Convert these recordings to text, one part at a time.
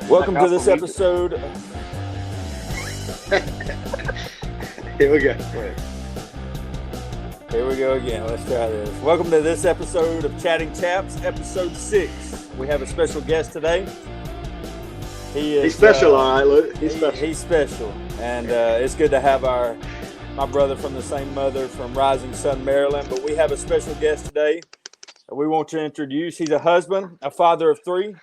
Welcome to this episode. Here we go. Here we go again. Let's try this. Welcome to this episode of Chatting Chaps, episode 6. We have a special guest today. He's special, all right, Luke. He's special. He's special. And it's good to have my brother from the same mother from Rising Sun, Maryland. But we have a special guest today we want to introduce. He's a husband, a father of 3.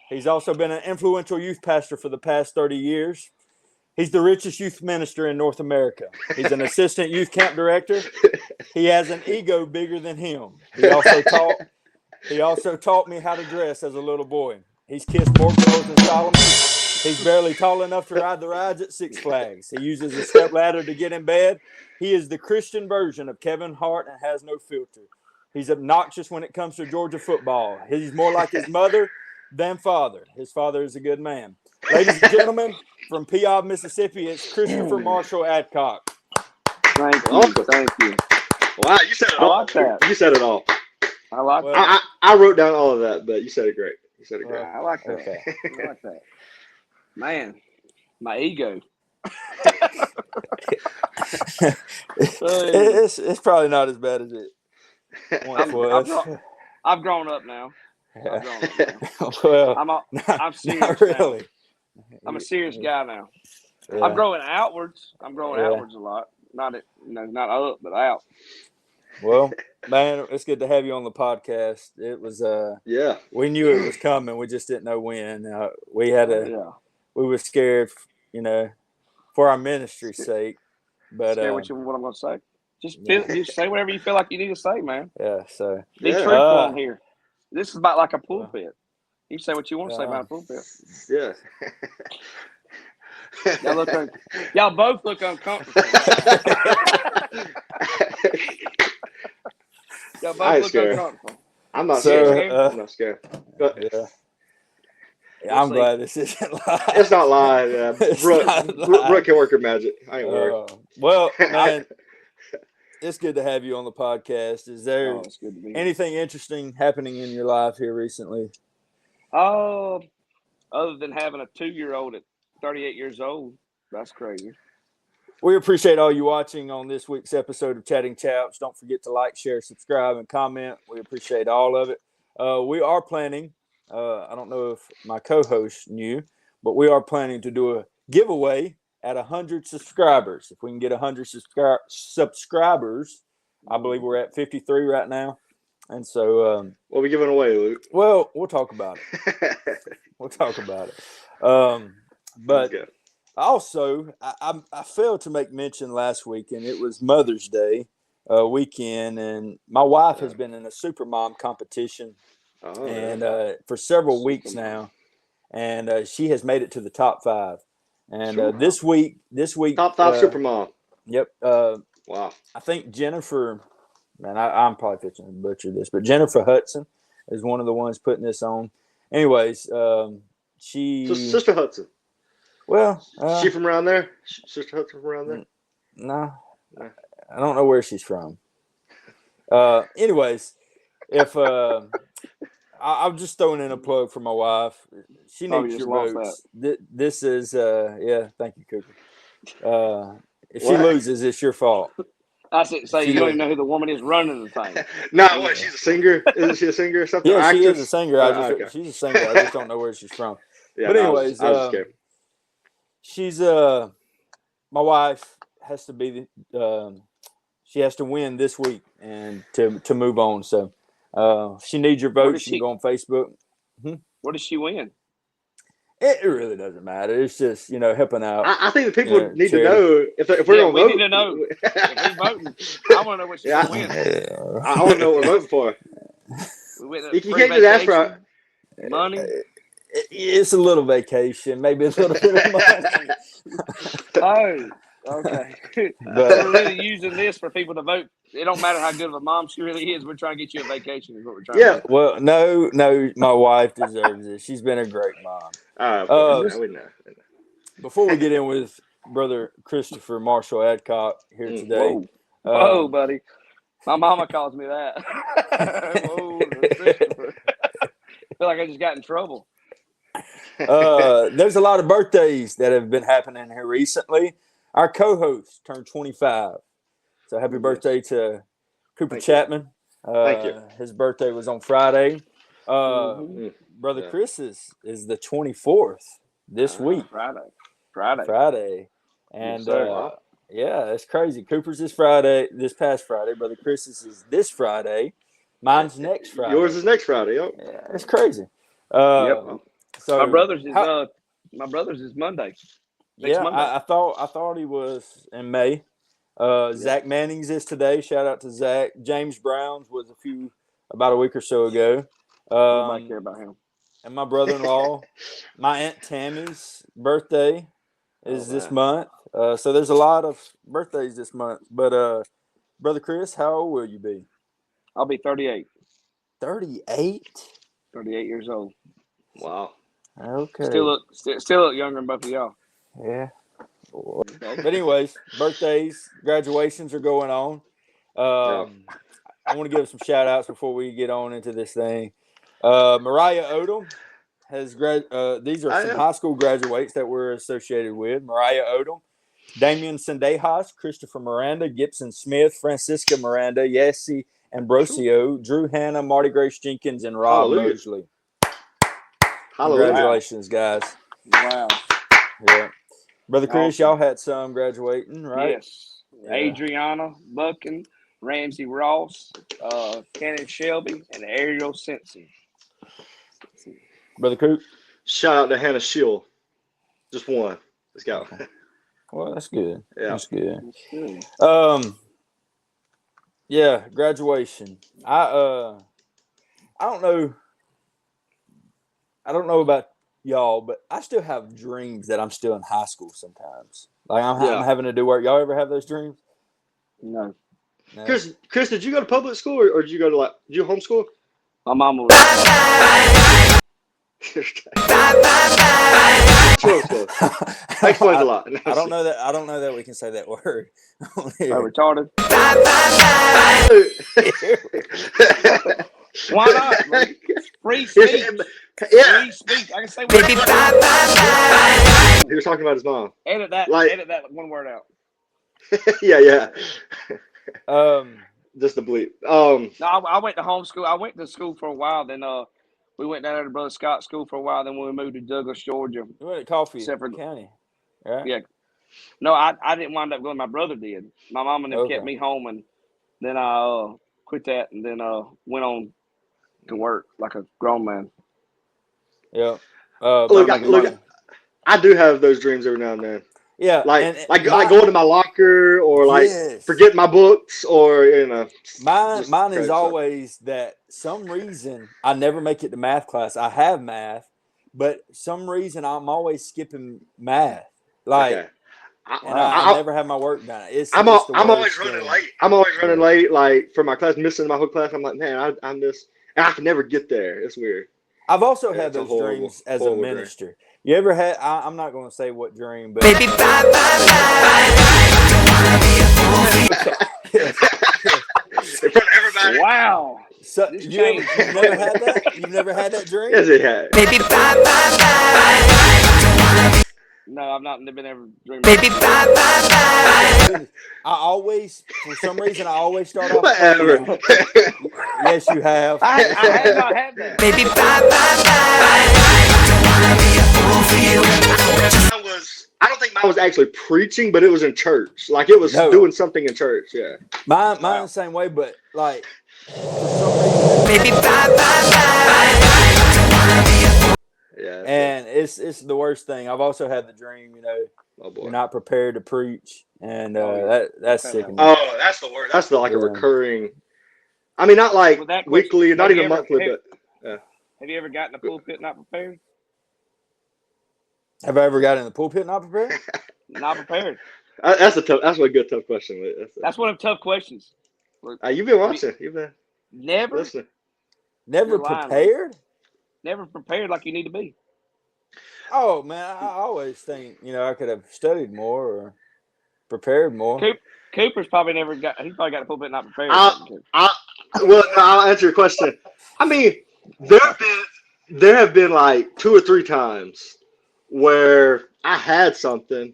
He's also been an influential youth pastor for the past 30 years. He's the richest youth minister in North America. He's an assistant youth camp director. He has an ego bigger than him. He also taught me how to dress as a little boy. He's kissed more girls than Solomon. He's barely tall enough to ride the rides at Six Flags. He uses a step ladder to get in bed. He is the Christian version of Kevin Hart and has no filter. He's obnoxious when it comes to Georgia football. He's more like his mother than father. His father is a good man. Ladies and gentlemen, from Peob, Mississippi, it's Christopher Marshall Adcock. Thank you. Thank you. Wow, you said it all. I like that. You said it all. I like that. I wrote down all of that, but you said it great. You said it great. I like that. Okay. I like that. Man, my ego. It's probably not as bad as it once was. I've grown up now. Well, I'm serious. not really. Now. I'm a serious guy now. Yeah. I'm growing outwards. Outwards a lot. Not up, but out. Well, man, it's good to have you on the podcast. It was we knew it was coming. We just didn't know when. We were scared, for our ministry's sake. But scared what I'm going to say. Just say whatever you feel like you need to say, man. Yeah. So be truthful on here. This is about like a pulpit. You say what you want to say about a pulpit. Yeah. Y'all both look uncomfortable. Y'all both look uncomfortable. I'm not scared. I'm not scared. Yeah, I'm glad this isn't live. It's not live. Brooke can work her magic. I ain't worried. Well, man, it's good to have you on the podcast. Is there anything interesting happening in your life here recently? Other than having a 2-year-old at 38 years old, that's crazy. We appreciate all you watching on this week's episode of Chatting Chaps. Don't forget to like, share, subscribe, and comment. We appreciate all of it. We are planning, I don't know if my co-host knew, but we are planning to do a giveaway at 100 subscribers. If we can get 100 subscribers, I believe we're at 53 right now. And so what are we giving away, Luke? Well, we'll talk about it. But also, I failed to make mention last week, and it was Mother's Day weekend, and my wife has been in a Supermom competition for several weeks now, and she has made it to the top 5. And this week, top 5 Supermom. Yep. Wow. I think Jennifer. Man, I'm probably fixing to butcher this, but Jennifer Hudson is one of the ones putting this on. Anyways, Sister Hudson. Well, she from around there? Sister Hudson from around there? No, I don't know where she's from. Anyways, if I'm just throwing in a plug for my wife. She needs your votes. This is thank you, Cooper. If she loses, it's your fault. I said, so you don't even know who the woman is running the thing. No, what? She's a singer? Isn't she a singer or something? Yeah, she is a singer. She's a singer. I just don't know where she's from. Yeah, but anyways, I was scared. She's my wife has to be she has to win this week and to move on. So she needs your vote. She can go on Facebook. What does she win? It really doesn't matter. It's just, helping out. I think the people need to know if we're going to vote. We need to know if we're voting. I want to know what she's going to win. I want to know what we're voting for. You can't just ask for money. It's a little vacation, maybe a little bit of money. Oh, okay. We're really using this for people to vote. It don't matter how good of a mom she really is. We're trying to get you a vacation. Is what we're trying to do. Well, no, my wife deserves it. She's been a great mom. We know. Before we get in with Brother Christopher Marshall Adcock here today. Whoa, buddy. My mama calls me that. Whoa, Christopher. I feel like I just got in trouble. There's a lot of birthdays that have been happening here recently. Our co-host turned 25. So happy birthday to Cooper Chapman. Thank you. His birthday was on Friday. Brother Yeah. Chris is the 24th this week. Friday. And Yes, yeah, it's crazy. Cooper's this past Friday. Brother Chris's is this Friday. Mine's next Friday. Yours is next Friday. Yep. Yeah, it's crazy. Yep. So my brother's is Monday. Next Monday. I thought he was in May. Zach Manning's is today. Shout out to Zach. James Brown's was about a week or so ago. Nobody care about him. And my brother-in-law, my Aunt Tammy's birthday is this month. So there's a lot of birthdays this month. But Brother Chris, how old will you be? I'll be 38. 38? 38 years old. Wow. Okay. Still look younger than both of y'all. Yeah. But anyways, birthdays, graduations are going on. I want to give some shout outs before we get on into this thing. Mariah Odom has these are some high school graduates that we're associated with. Mariah Odom, Damian Sendejas, Christopher Miranda, Gibson Smith, Francisca Miranda, Yessie Ambrosio, Drew Hanna, Marty Grace Jenkins, and Rob Mosley. Congratulations, guys. Wow. Yeah. Brother Chris, y'all had some graduating, right? Yes. Yeah. Adriana Buckin, Ramsey Ross, Kenneth Shelby, and Ariel Simpson. Brother Coop? Shout out to Hannah Schill. Just one. Let's go. Well, that's good. Yeah. That's good. Yeah, graduation. I don't know about y'all, but I still have dreams that I'm still in high school sometimes. Like I'm having to do work. Y'all ever have those dreams? No. Chris, did you go to public school or did you go to did you homeschool? My mama was. That explains a lot. I don't know that we can say that word. Retarded. Why not? Like, free speech. Yeah. Free speech. I can say He was talking about his mom. Edit that one word out. Yeah. Just the bleep. No, I went to homeschool. I went to school for a while. Then we went down there to Brother Scott's school for a while. Then we moved to Douglas, Georgia. We went to Coffee County, right? Yeah. No, I didn't wind up going. My brother did. My mom and them kept me home, and then I quit that, and then went on to work like a grown man. Yeah. Look, I do have those dreams every now and then. Yeah, like going to my locker or forget my books or Mine is always that some reason I never make it to math class. I have math, but some reason I'm always skipping math. I never have my work done. I'm always running late. I'm always running late, like for my class, missing my whole class. I'm like, man, I'm this, and I can never get there. It's weird. I've also had those dreams as a minister. Dream. You ever had? I'm not going to say what dream, but baby, bye, bye, bye. In front of everybody. Wow. So you've never had that? You've never had that dream? Yes, it has. Baby, bye, bye, bye. No, I've not been ever dreaming. Baby, bye, bye, bye. For some reason, I always start off. Whatever. Yes, you have. I have not had that. Baby, bye, bye, bye. I don't think mine was actually preaching, but it was in church. Like it was doing something in church. Yeah. Mine the same way, but like for some reason. Baby, bye, bye, bye. Yeah. And it's the worst thing. I've also had the dream, you're not prepared to preach, and that's sickening. Oh, that's the word. That's a recurring. I mean, not like weekly, not even monthly, but. Have you ever gotten in the pulpit not prepared? Have I ever got in the pulpit not prepared? Not prepared. That's a good tough question. That's one of the tough questions. You've been watching. You've been never listening. Never prepared. Never prepared like you need to be. Oh man, I always think I could have studied more or prepared more. Cooper's probably never got. He probably got a pulpit not prepared. I'll answer your question. I mean, there have been there have been like 2 or 3 times where I had something,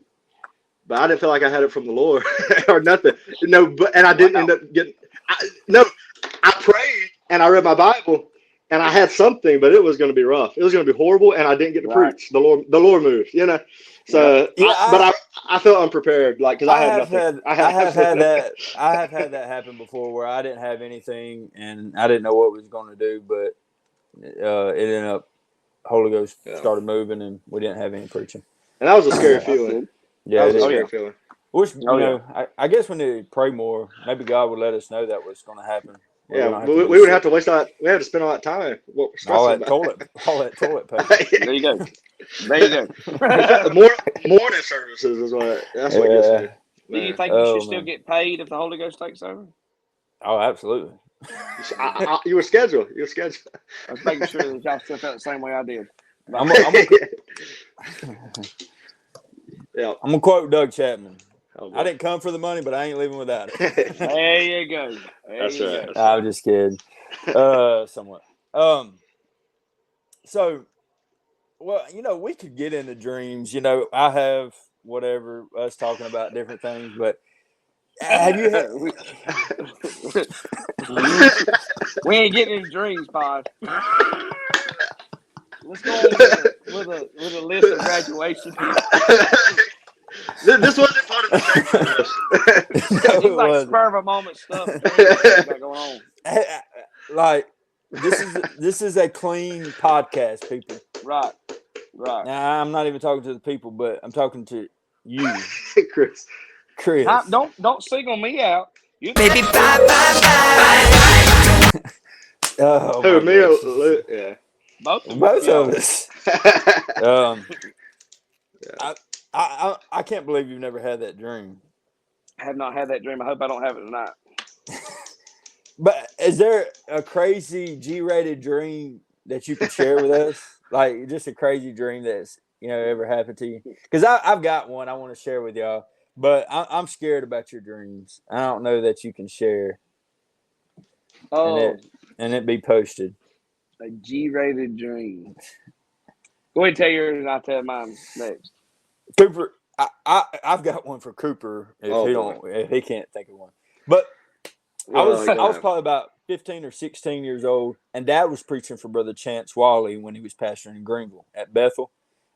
but I didn't feel like I had it from the Lord or nothing. No, but and I didn't end Wow. up getting. No, I prayed and I read my Bible and I had something, but it was going to be rough. It was going to be horrible, and I didn't get to Right. preach. The Lord moved, you know. Yep. So, I felt unprepared, like because I had nothing. I had absolutely nothing. I have had that happen before where I didn't have anything and I didn't know what was going to do, but it ended up Holy Ghost Yeah, started moving and we didn't have any preaching. and that was a scary That's feeling. good. Yeah, That was it a Oh is. yeah. scary feeling. Wish Oh yeah. I guess we need to pray more. Maybe God would let us know that was going to happen. Where Yeah, we don't have to we be would have sick. to waste all that. We have to spend all that time stressing about All that toilet paper. There you go. There you go. In fact, the morning services is that's what gets me. Yeah. Do you Man, think you should Oh still man. get paid if the Holy Ghost takes over? Oh, absolutely. you were scheduled. You were scheduled. I was making sure that y'all still felt the same way I did. I'm I'm Yeah. I'm gonna quote Doug Chapman. Oh I boy. didn't come for the money, but I ain't leaving without it. There you go. There That's you right. go. That's I'm just kidding. Somewhat. So, well, we could get into dreams. I have whatever us talking about different things, but have you had? We ain't getting any dreams, Pod. Let's go on with a list of graduation. This wasn't part of the same for No, These it like wasn't. spur of a moment stuff. Dreams we got going on. Like this is a clean podcast, people. Right. Right. Now, I'm not even talking to the people, but I'm talking to you, Chris. Chris. Don't single me out. You Baby, bye, bye, bye. Oh Who, my me or gracious. Lou? Yeah. both of Both y'all. of us. I can't believe you've never had that dream. I have not had that dream. I hope I don't have it tonight. But is there a crazy G-rated dream that you could share with us? Like just a crazy dream that's ever happened to you? Because I've got one I want to share with y'all, but I'm scared about your dreams. I don't know that you can share, Oh, and it be posted. a G-rated dream. Go ahead and tell yours, and I'll tell mine next. Cooper, I've got one for Cooper boy. if he can't think of one. But I was probably about 15 or 16 years old, and Dad was preaching for Brother Chance Wally when he was pastoring in Greenville at Bethel.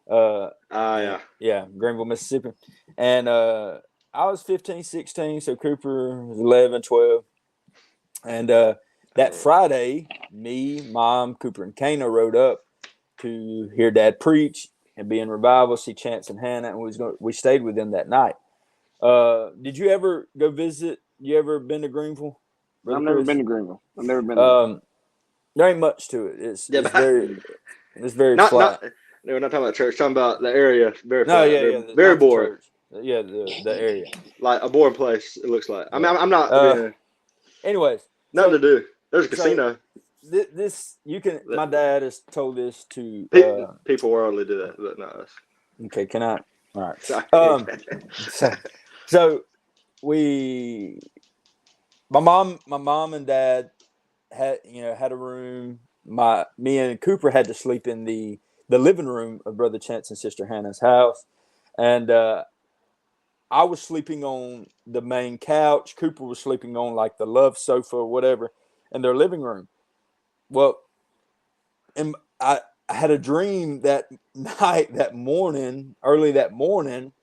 Yeah. Greenville, Mississippi. And I was 15, 16, so Cooper was 11, 12. And that Friday, me, Mom, Cooper, and Kana rode up to hear Dad preach and be in revival, see Chance and Hannah, and we stayed with them that night. Did you ever go visit? You ever been to Greenville, Brother I've never Chris? been to Greenville. I've never been there. There ain't much to it. It's very not flat. no, we're not talking about church. Talking about the area. Very No, flat. yeah, very not the boring. church. Yeah, the area. Like a boring place. It looks like. I mean, Yeah. I'm not. Anyways, Nothing to do. There's a casino. This you can. My dad has told this to People worldly do that, but not us. Okay, can I? All right. Sorry. So my mom and dad had a room. Me and Cooper had to sleep in the living room of Brother Chance and Sister Hannah's house, and I was sleeping on the main couch. Cooper was sleeping on like the love sofa or whatever in their living room. Well, and I had a dream that night, early that morning,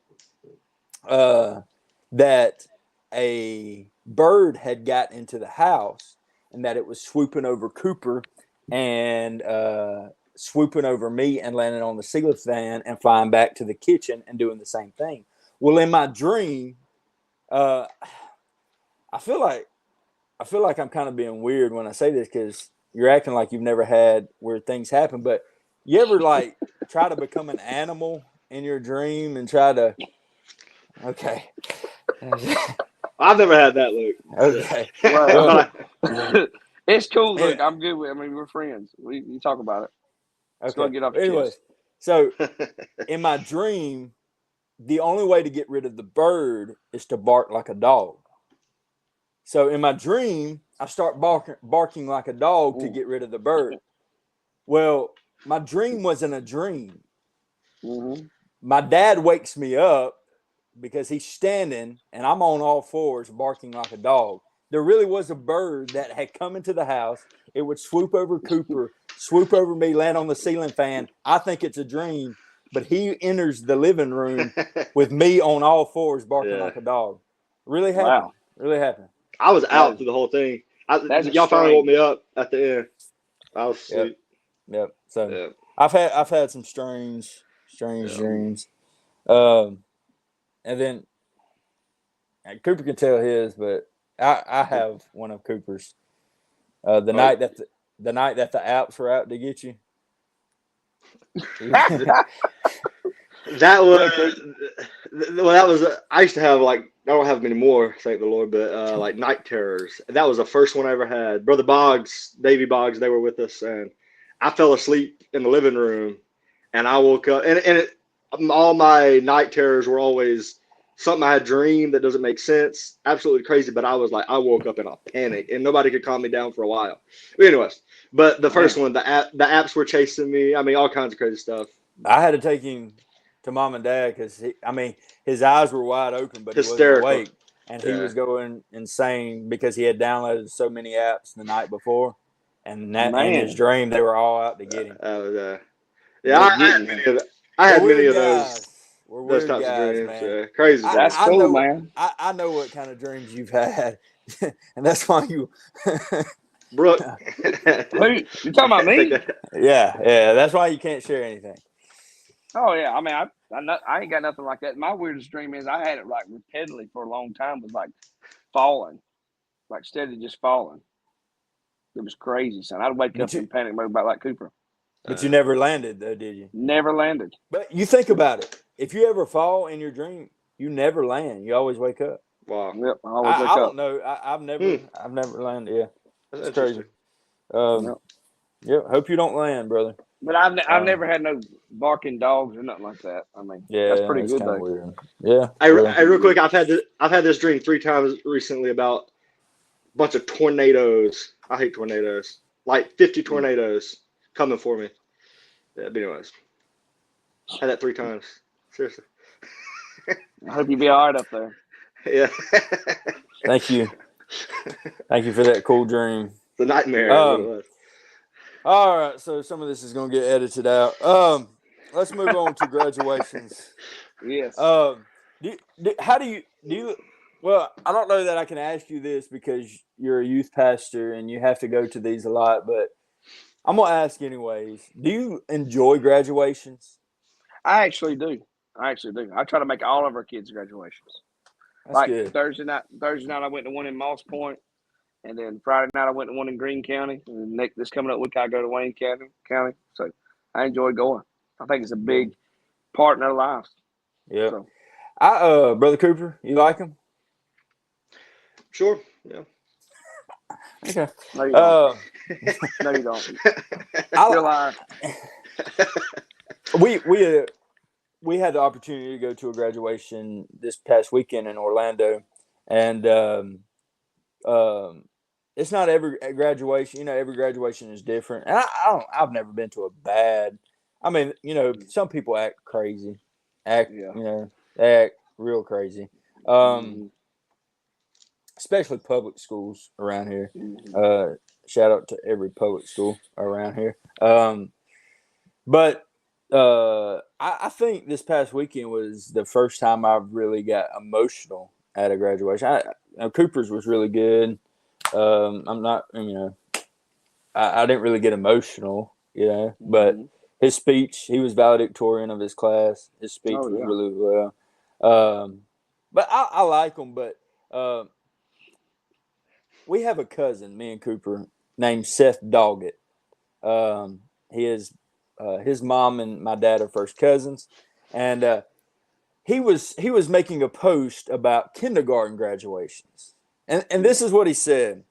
that a bird had got into the house and that it was swooping over Cooper and swooping over me and landing on the ceiling fan and flying back to the kitchen and doing the same thing. Well, in my dream, I feel like I'm kind of being weird when I say this because you're acting like you've never had weird things happen. But you ever like try to become an animal in your dream and try to? Okay. I've never had that, Luke. Okay. Well, it's cool. Yeah. Look, I'm good with it. I mean, we're friends. We talk about it. Let's go get off your Anyways, chest. so in my dream, the only way to get rid of the bird is to bark like a dog. So in my dream, I start barking like a dog to get rid of the bird. Well, my dream wasn't a dream. Mm-hmm. My dad wakes me up because he's standing and I'm on all fours barking like a dog. There really was a bird that had come into the house. It would swoop over Cooper, swoop over me, land on the ceiling fan. I think it's a dream, but he enters the living room with me on all fours barking Yeah. like a dog. Really happened. Wow. Really happened. I was That out is- through the whole thing. That's Y'all finally woke strange. me up at the end. I was Yep. asleep. Yep. So Yeah. I've had some strange Yeah. dreams. And then and Cooper can tell his, but I have one of Cooper's. The Oh, night that the night that the apps were out to get you. that was well. That was I used to have like I don't have them anymore, thank the Lord. But like night terrors. That was the first one I ever had. Brother Boggs, Davy Boggs, they were with us, and I fell asleep in the living room, and I woke up, and all my night terrors were always something I had dreamed that doesn't make sense, absolutely crazy. But I was like, I woke up in a panic, and nobody could calm me down for a while. But anyways, but the first one, the apps were chasing me. I mean, all kinds of crazy stuff. I had to take him to mom and dad because his eyes were wide open, but he wasn't Hysterical. awake, and he Yeah. was going insane because he had downloaded so many apps the night before, and that in his Man. dream they were all out to get him. Yeah, I had many of I had many of Guys. We're those weird types of guys, dreams. man. Yeah, crazy dreams. That's I cool, know, man. I know what kind of dreams you've had, and that's why you. Brooke, Who you talking about me? yeah, that's why you can't share anything. Oh yeah, I mean, I ain't got nothing like that. My weirdest dream is I had it like repeatedly for a long time, was like falling, like steady just falling. It was crazy, son. I'd wake up in panic mode about like Cooper. But you never landed, though, did you? Never landed. But you think about it. If you ever fall in your dream, you never land. You always wake up. Wow. Yep, I always wake I up. don't know. I've never landed. Yeah, That's it's crazy. Yep. Yeah. Hope you don't land, brother. But I've never had no barking dogs or nothing like that. I mean, Yeah, that's pretty it's good kind of though. weird. Yeah. Hey, real quick, I've had this dream 3 times recently about a bunch of tornadoes. I hate tornadoes. Like 50 tornadoes coming for me. Yeah, but anyways, I had that 3 times. Seriously. I hope you be all right up there. Yeah. Thank you. Thank you for that cool dream. It's a nightmare. What it was. All right, so some of this is going to get edited out. Let's move on to graduations. Yes. How do you? Well, I don't know that I can ask you this because you're a youth pastor and you have to go to these a lot, but I'm gonna ask anyways. Do you enjoy graduations? I actually do. I try to make all of our kids' graduations. That's like good. Thursday night, I went to one in Moss Point, and then Friday night I went to one in Greene County. And this coming up week I go to Wayne County. So I enjoy going. I think it's a big part in their lives. Yeah. So. Brother Cooper, you like him? Sure. Yeah. Okay. No, you don't. No, you don't. You're a liar. We had the opportunity to go to a graduation this past weekend in Orlando, and it's not every graduation. You know, every graduation is different. And I've never been to a bad. I mean, you know, some people act crazy, you know, they act real crazy. Especially public schools around here. Shout out to every public school around here. But I think this past weekend was the first time I've really got emotional at a graduation. Cooper's was really good. I'm not, you know, I didn't really get emotional, you know, but his speech, he was valedictorian of his class. His speech was really well. But I like him, but we have a cousin, me and Cooper, named Seth Doggett. His mom and my dad are first cousins, and he was making a post about kindergarten graduations, and this is what he said.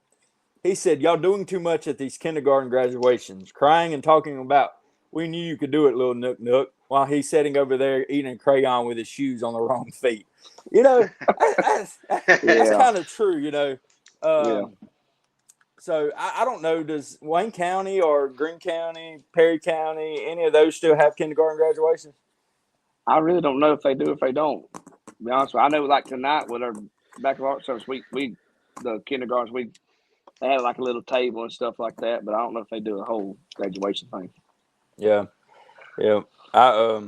He said, "Y'all doing too much at these kindergarten graduations, crying and talking about we knew you could do it, little Nook," while he's sitting over there eating a crayon with his shoes on the wrong feet. You know, that's kind of true. You know. So I don't know. Does Wayne County or Greene County, Perry County, any of those still have kindergarten graduations? I really don't know if they do, if they don't. To be honest with you, I know like tonight with our back of art service, we the kindergartens they had like a little table and stuff like that, but I don't know if they do a whole graduation thing. Yeah, yeah. I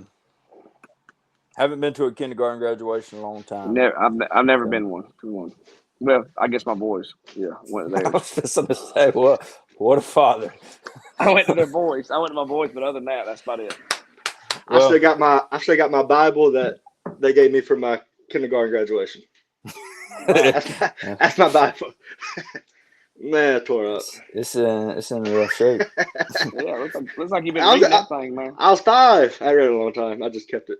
haven't been to a kindergarten graduation in a long time. I've never been to one. Well, I guess my boys, went I there. was just going to say, well, what a father. I went to their boys. I went to my boys, but other than that, that's about it. I still got my Bible that they gave me for my kindergarten graduation. That's my Bible. Man, I tore up. It's in rough shape. Yeah, looks like you've been reading that thing, man. I was 5. I read it a long time. I just kept it.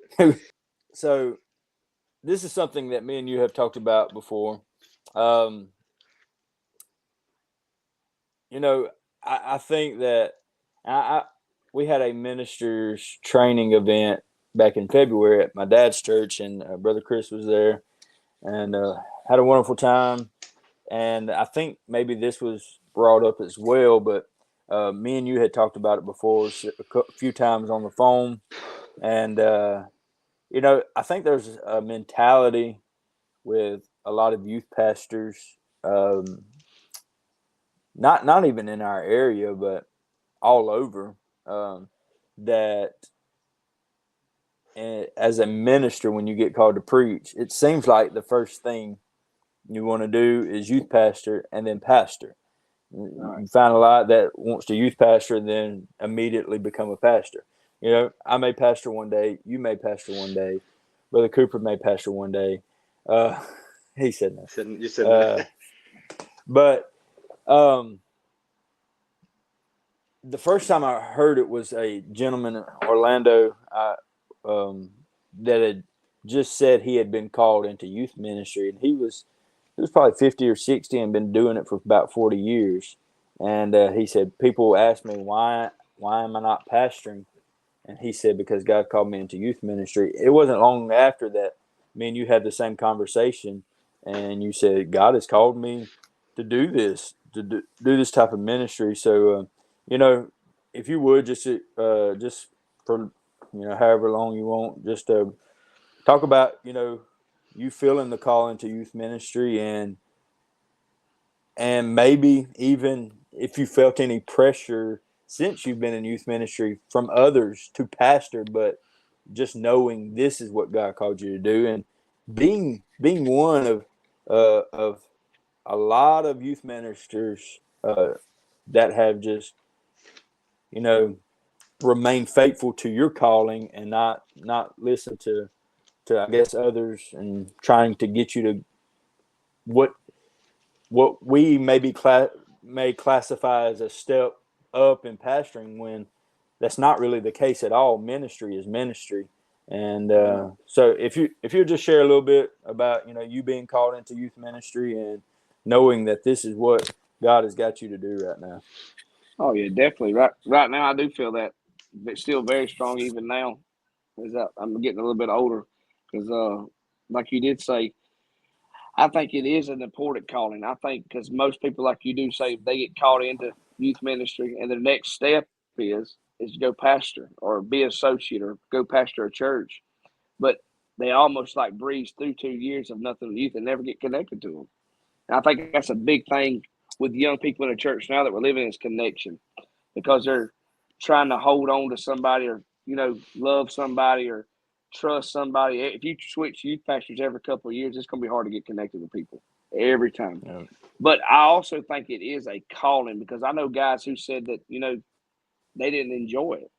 So, this is something that me and you have talked about before. I think that we had a minister's training event back in February at my dad's church, and Brother Chris was there, and had a wonderful time. And I think maybe this was brought up as well, but me and you had talked about it before a few times on the phone. And, I think there's a mentality with a lot of youth pastors, not even in our area, but all over, that as a minister, when you get called to preach, it seems like the first thing you want to do is youth pastor and then pastor. You find a lot that wants to youth pastor and then immediately become a pastor. I may pastor one day. You may pastor one day. Brother Cooper may pastor one day. He said no. You said no. But the first time I heard it was a gentleman in Orlando that had just said he had been called into youth ministry, and he was probably 50 or 60 and been doing it for about 40 years. And he said, people ask me, why am I not pastoring? And he said, because God called me into youth ministry. It wasn't long after that me and you had the same conversation, and you said, God has called me to do this, to do this type of ministry. So, if you would just for, however long you want, just talk about, you feeling the call into youth ministry, and maybe even if you felt any pressure since you've been in youth ministry from others to pastor, but just knowing this is what God called you to do, and being one of a lot of youth ministers that have just remained faithful to your calling and not listen to I guess others, and trying to get you to what we may classify as a step up in pastoring, when that's not really the case at all. Ministry is ministry. And so if you just share a little bit about you being called into youth ministry and knowing that this is what God has got you to do right now. Oh yeah, definitely. Right now, I do feel that, but still very strong even now. As I'm getting a little bit older, because like you did say, I think it is an important calling. I think because most people, like you do say, they get called into youth ministry, and the next step is to go pastor or be associate or go pastor a church. But they almost like breeze through 2 years of nothing with youth and never get connected to them. And I think that's a big thing with young people in the church now that we're living, is connection, because they're trying to hold on to somebody, or love somebody, or trust somebody. If you switch youth pastors every couple of years, it's going to be hard to get connected with people every time. Yeah. But I also think it is a calling, because I know guys who said that they didn't enjoy it,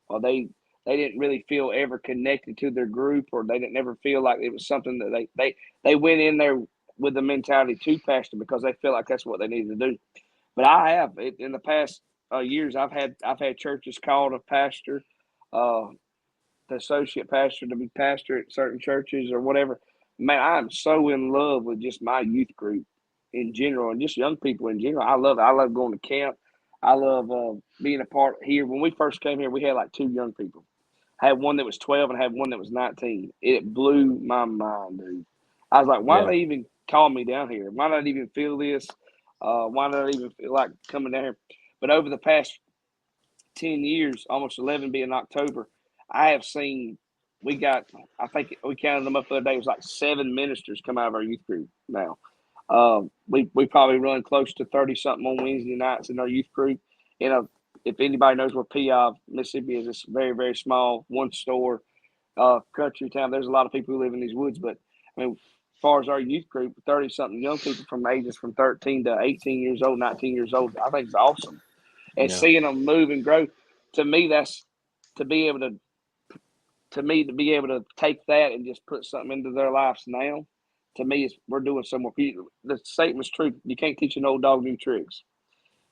or they didn't really feel ever connected to their group, or they didn't ever feel like it was something that they went in there with the mentality to pastor because they feel like that's what they needed to do. But I have in the past years, I've had churches called a pastor, the associate pastor, to be pastor at certain churches or whatever. Man, I'm so in love with just my youth group in general, and just young people in general. I love going to camp. I love being a part here. When we first came here, we had like 2 young people. I had one that was 12 and I had one that was 19. It blew my mind, dude. I was like, why Yeah. do they even call me down here? Why not even feel this? Why not even feel like coming down here? But over the past 10 years, almost 11 being October, I have seen I think we counted them up the other day, it was like 7 ministers come out of our youth group now. We probably run close to 30 something on Wednesday nights in our youth group. You know, if anybody knows where Piave, Mississippi is, it's very, very small, one store, country town. There's a lot of people who live in these woods, but I mean, as far as our youth group, 30 something young people from ages from 13 to 18 years old, 19 years old, I think it's awesome. And Yeah. seeing them move and grow, to me, that's to be able to take that and just put something into their lives now. To me, we're doing some more. The statement's true. You can't teach an old dog new tricks.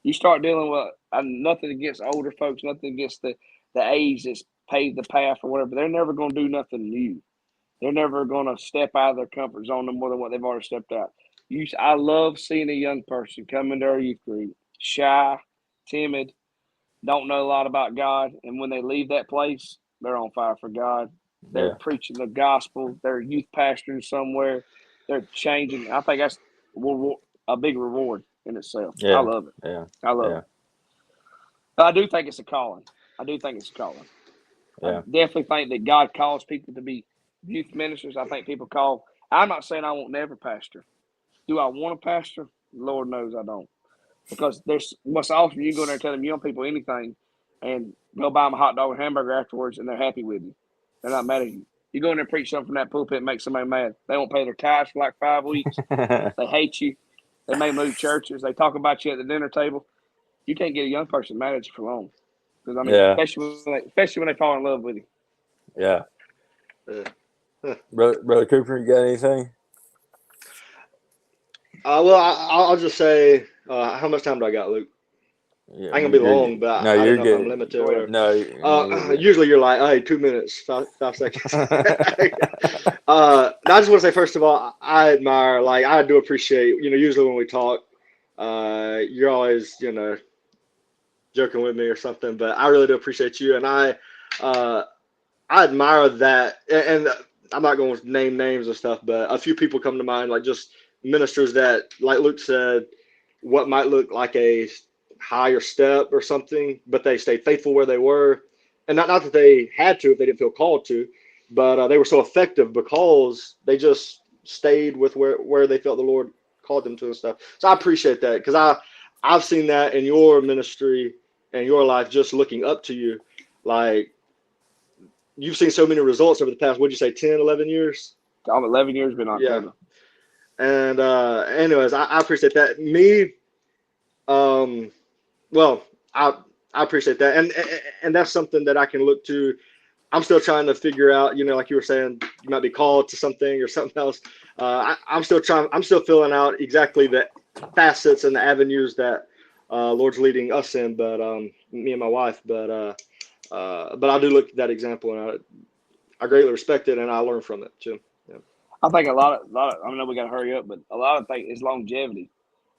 You start dealing with nothing against older folks, nothing against the age that's paved the path or whatever. They're never going to do nothing new. They're never going to step out of their comfort zone no more than what they've already stepped out. I love seeing a young person come into our youth group, shy, timid, don't know a lot about God, and when they leave that place, they're on fire for God. They're Yeah. preaching the gospel. They're youth pastoring somewhere. They're changing. I think that's a big reward in itself. I Yeah. love it. Yeah. I love Yeah. it. But I do think it's a calling. I do think it's a calling. I Yeah. definitely think that God calls people to be youth ministers. I think people call. I'm not saying I won't never pastor. Do I want to pastor? Lord knows I don't. Because there's what's awesome. You go there and tell them young people anything, and go buy them a hot dog and hamburger afterwards, and they're happy with you. They're not mad at you. You go in there and preach something from that pulpit and make somebody mad. They won't pay their tithes for like 5 weeks. They hate you. They may move churches. They talk about you at the dinner table. You can't get a young person mad at you for long. Because I mean, Yeah. especially when they fall in love with you. Yeah. Uh, Brother Cooper, you got anything? well, I'll just say, how much time do I got, Luke? Yeah, I ain't gonna be you're long, good. but No, I you're didn't know if I'm good. limited Go or ahead. whatever. No, you're good. Usually you're like, hey, 2 minutes, 5 seconds. I just want to say, first of all, I admire, like, I do appreciate, usually when we talk, you're always, joking with me or something, but I really do appreciate you, and I admire that, and I'm not going to name names and stuff, but a few people come to mind, like just ministers that, like Luke said, what might look like a higher step or something, but they stayed faithful where they were, and not that they had to if they didn't feel called to, but they were so effective because they just stayed with where they felt the Lord called them to and stuff. So I appreciate that because I've seen that in your ministry and your life, just looking up to you, like you've seen so many results over the past, what'd you say, 10, 11 years? I'm 11 years been Yeah. October. And anyways, I appreciate that. Me, well, I appreciate that. And that's something that I can look to. I'm still trying to figure out, like you were saying, you might be called to something or something else. I'm still filling out exactly the facets and the avenues that Lord's leading us in, but me and my wife, but I do look at that example and I greatly respect it and I learn from it too. Yeah. I think a lot of, I know we got to hurry up, but a lot of things is longevity.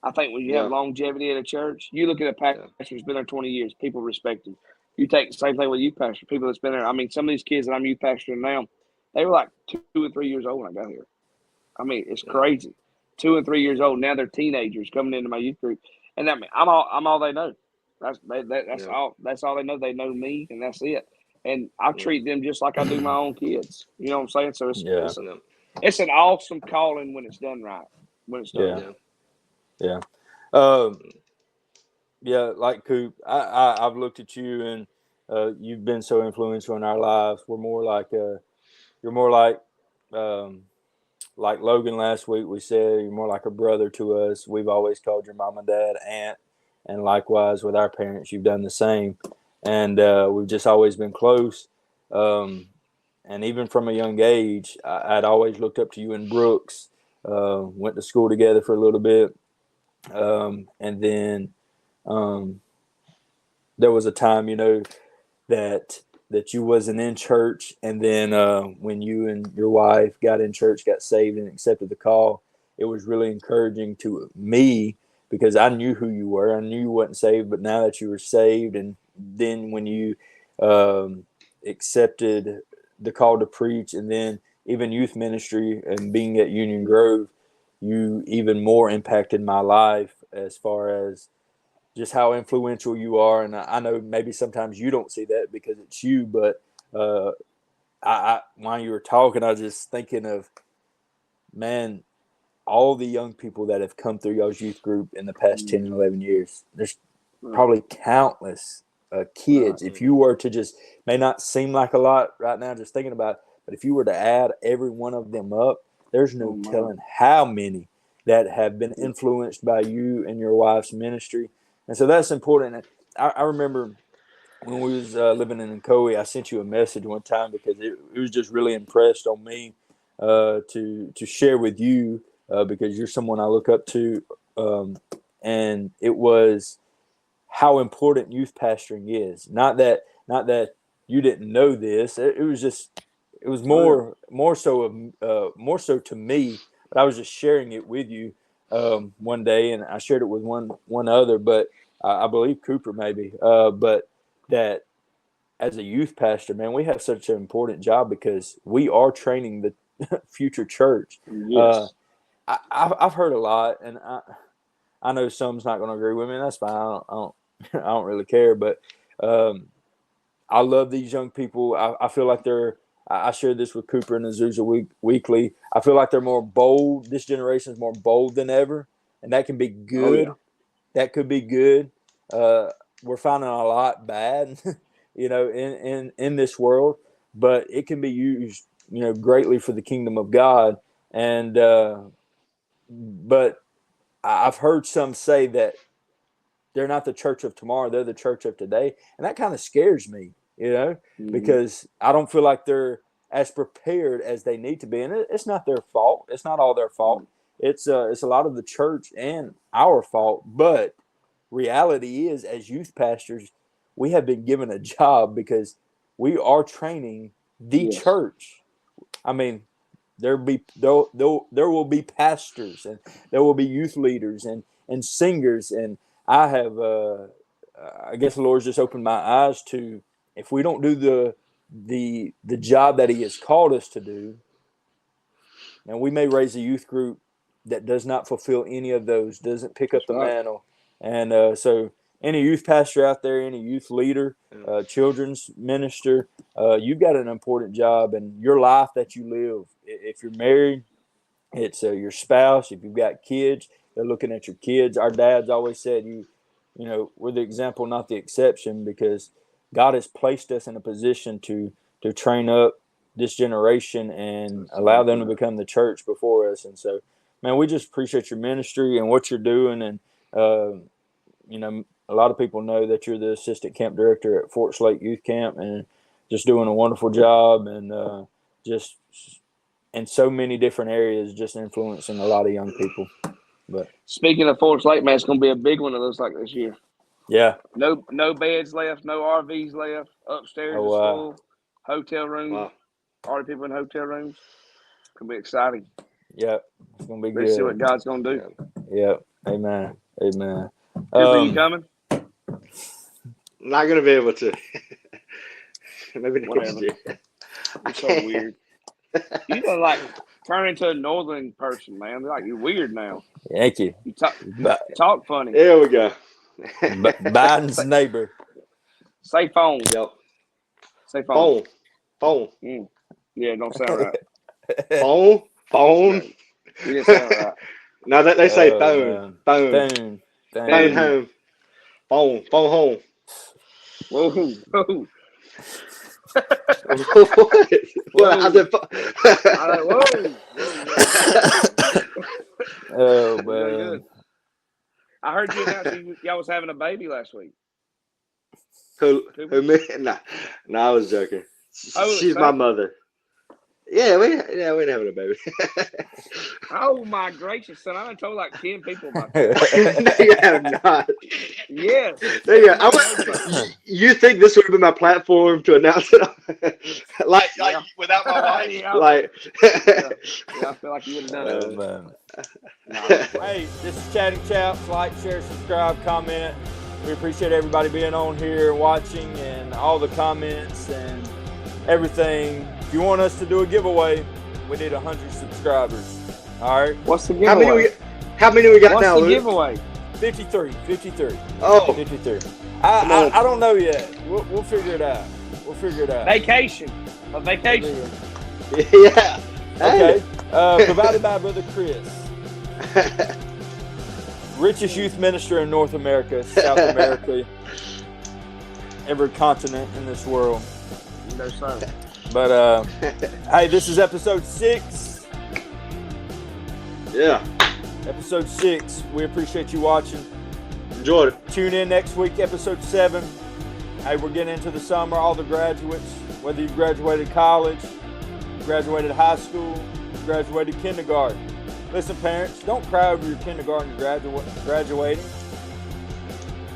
I think when you have Yeah. longevity at a church, you look at a pastor Yeah. who's been there 20 years, people respect him. You take the same thing with youth pastor, people that's been there. I mean, some of these kids that I'm youth pastoring now, they were like 2 or 3 years old when I got here. I mean, it's Yeah. crazy. 2 and 3 years old now, they're teenagers coming into my youth group, and that I'm all they know. That's Yeah. all. That's all they know. They know me, and that's it. And I Yeah. treat them just like I do my own kids. You know what I'm saying? So Yeah. Yeah. it's an awesome calling when it's done right. When it's done Yeah. right. Yeah. Um, yeah, like Coop, I've looked at you and you've been so influential in our lives. We're more like you're more like Logan last week. We said you're more like a brother to us. We've always called your mom and dad aunt, and likewise with our parents, you've done the same. And we've just always been close. And even from a young age, I'd always looked up to you and Brooks. Went to school together for a little bit, and then um, there was a time, that you wasn't in church, and then when you and your wife got in church, got saved, and accepted the call, it was really encouraging to me because I knew who you were. I knew you wasn't saved, but now that you were saved, and then when you accepted the call to preach, and then even youth ministry and being at Union Grove, you even more impacted my life as far as just how influential you are. And I know maybe sometimes you don't see that because it's you, but while you were talking, I was just thinking of, man, all the young people that have come through y'all's youth group in the past 10 and 11 years. There's probably countless kids. If you were to just, may not seem like a lot right now just thinking about it, but if you were to add every one of them up, there's no telling how many that have been influenced by you and your wife's ministry. And so that's important. I remember when we was living in Nkoe, I sent you a message one time because it was just really impressed on me to share with you because you're someone I look up to. And it was how important youth pastoring is. Not that you didn't know this. It was more so to me, but I was just sharing it with you one day, and I shared it with one other, but I believe Cooper maybe. But that as a youth pastor, man, we have such an important job because we are training the future church. Yes. I've heard a lot, and I know some's not going to agree with me, and that's fine. I don't really care, but I love these young people. I feel like I shared this with Cooper and Azusa weekly. I feel like they're more bold. This generation is more bold than ever, and that can be good. That could be good. We're finding a lot bad, in this world, but it can be used, greatly for the kingdom of God. And but I've heard some say that they're not the church of tomorrow; they're the church of today, and that kind of scares me, because I don't feel like they're as prepared as they need to be, and it's not their fault. It's not all their fault. It's a lot of the church and our fault. But reality is, as youth pastors, we have been given a job because we are training the church. I mean, there will be pastors, and there will be youth leaders and singers, and I have I guess the Lord's just opened my eyes to, if we don't do the job that He has called us to do, and we may raise a youth group that does not fulfill any of those, doesn't pick up the mantle. And so any youth pastor out there, any youth leader, children's minister, you've got an important job, and your life that you live. If you're married, it's your spouse. If you've got kids, they're looking at your kids. Our dads always said, we're the example, not the exception, because God has placed us in a position to train up this generation and allow them to become the church before us. And so, man, we just appreciate your ministry and what you're doing. And, a lot of people know that you're the assistant camp director at Fort Slate Youth Camp and just doing a wonderful job, and just in so many different areas, just influencing a lot of young people. But speaking of Fort Slate, man, it's going to be a big one. It looks like this year. Yeah. No beds left, no RVs left. Upstairs is full. Hotel rooms. Wow. Already people in hotel rooms. It's going to be exciting. Yeah, it's going to be good. Let's see what God's going to do. Yeah. Amen. Amen. Cooper, you coming? Not going to be able to. Maybe next year. It's so weird. You don't like turn into a northern person, man. Like you're weird now. Thank you. You talk funny. There we go. Biden's neighbor. Say phone. Yep. Say phone. Phone. Yeah, it don't sound right. Phone. You didn't sound right. No, they say phone. Phone home. Phone home. Whoa. What? Oh, man. I heard you announce y'all was having a baby last week. Who me? Nah, I was joking. She's my mother. Yeah, we ain't having a baby. Oh my gracious, son! I done told like 10 people about that. No, you have not. Yes. There you go. You think this would have been my platform to announce it? like without my wife? Yeah. Like, yeah, I feel like you would have done it. Man. No. Hey, this is Chatting Chaps. Like, share, subscribe, comment. We appreciate everybody being on here and watching, and all the comments and everything. If you want us to do a giveaway, we need 100 subscribers. All right. What's the giveaway? How many we got What's now, the Luke? giveaway? 53. 53. Oh, 53. Come on. I don't know yet. We'll figure it out. We'll figure it out. Vacation. A vacation. yeah. Okay. Provided by Brother Chris. Richest youth minister in North America, South America, every continent in this world. No son. But hey, this is episode 6. Yeah. Episode 6. We appreciate you watching. Enjoyed it. Tune in next week, episode 7. Hey, we're getting into the summer. All the graduates, whether you graduated college, graduated high school, graduated kindergarten. Listen, parents, don't cry over your kindergarten graduating.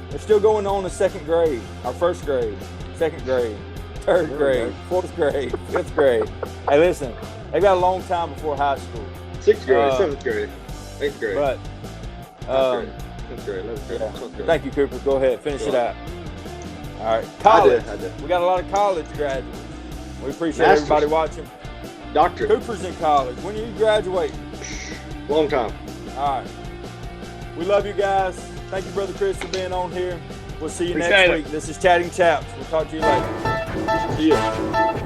They're still going on to second grade, or first grade, second grade, third grade, fourth grade, fifth grade. Hey, listen, they got a long time before high school. 6th grade, 7th grade, 8th grade. But 10th grade, 11th grade, yeah. 12th grade. Thank you, Cooper. Go ahead, finish it Go out. All right, college. I did. We got a lot of college graduates. We appreciate Masters. everybody watching. Doctor. Cooper's in college. When are you graduating? Long time. All right. We love you guys. Thank you, Brother Chris, for being on here. We'll see you Appreciate next it. week. This is Chatting Chaps. We'll talk to you later. See ya.